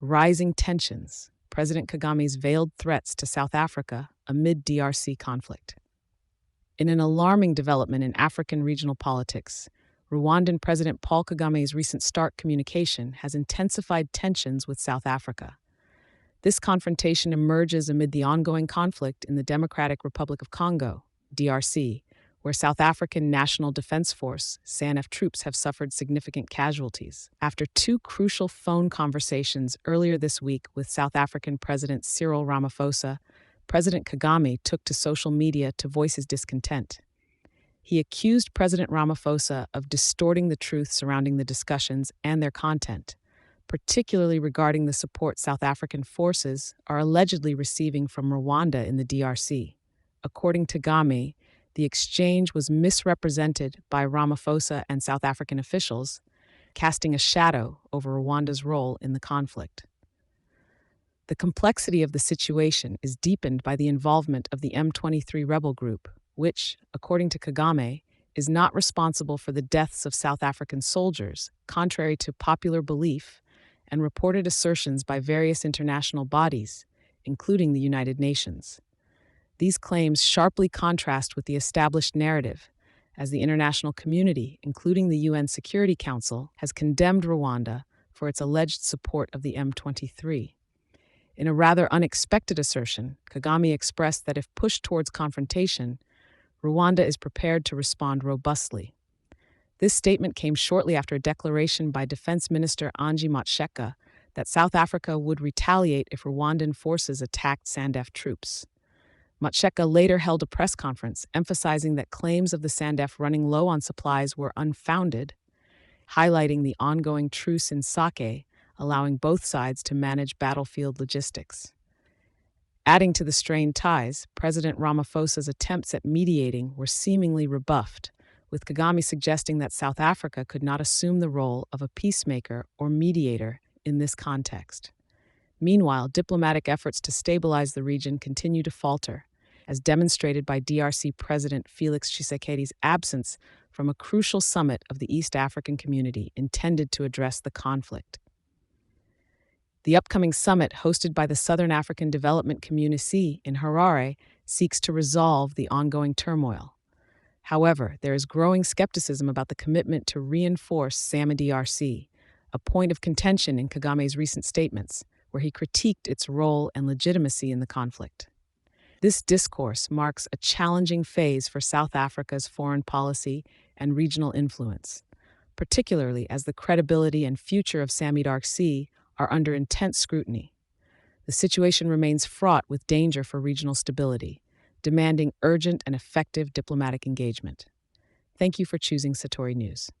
Rising tensions, President Kagame's veiled threats to South Africa amid DRC conflict. In an alarming development in African regional politics, Rwandan President Paul Kagame's recent stark communication has intensified tensions with South Africa. This confrontation emerges amid the ongoing conflict in the Democratic Republic of Congo, DRC, where South African National Defense Force, SANDF troops have suffered significant casualties. After two crucial phone conversations earlier this week with South African President Cyril Ramaphosa, President Kagame took to social media to voice his discontent. He accused President Ramaphosa of distorting the truth surrounding the discussions and their content, particularly regarding the support South African forces are allegedly receiving from Rwanda in the DRC. According to Kagame, the exchange was misrepresented by Ramaphosa and South African officials, casting a shadow over Rwanda's role in the conflict. The complexity of the situation is deepened by the involvement of the M23 rebel group, which, according to Kagame, is not responsible for the deaths of South African soldiers, contrary to popular belief and reported assertions by various international bodies, including the United Nations. These claims sharply contrast with the established narrative, as the international community, including the UN Security Council, has condemned Rwanda for its alleged support of the M23. In a rather unexpected assertion, Kagame expressed that if pushed towards confrontation, Rwanda is prepared to respond robustly. This statement came shortly after a declaration by Defense Minister Angie Motshekga that South Africa would retaliate if Rwandan forces attacked SANDF troops. Motshekga later held a press conference emphasizing that claims of the SANDF running low on supplies were unfounded, highlighting the ongoing truce in Sake, allowing both sides to manage battlefield logistics. Adding to the strained ties, President Ramaphosa's attempts at mediating were seemingly rebuffed, with Kagame suggesting that South Africa could not assume the role of a peacemaker or mediator in this context. Meanwhile, diplomatic efforts to stabilize the region continue to falter, as demonstrated by DRC President Felix Tshisekedi's absence from a crucial summit of the East African community intended to address the conflict. The upcoming summit, hosted by the Southern African Development Community in Harare, seeks to resolve the ongoing turmoil. However, there is growing skepticism about the commitment to reinforce SADC, a point of contention in Kagame's recent statements, where he critiqued its role and legitimacy in the conflict. This discourse marks a challenging phase for South Africa's foreign policy and regional influence, particularly as the credibility and future of SADC are under intense scrutiny. The situation remains fraught with danger for regional stability, demanding urgent and effective diplomatic engagement. Thank you for choosing Satori News.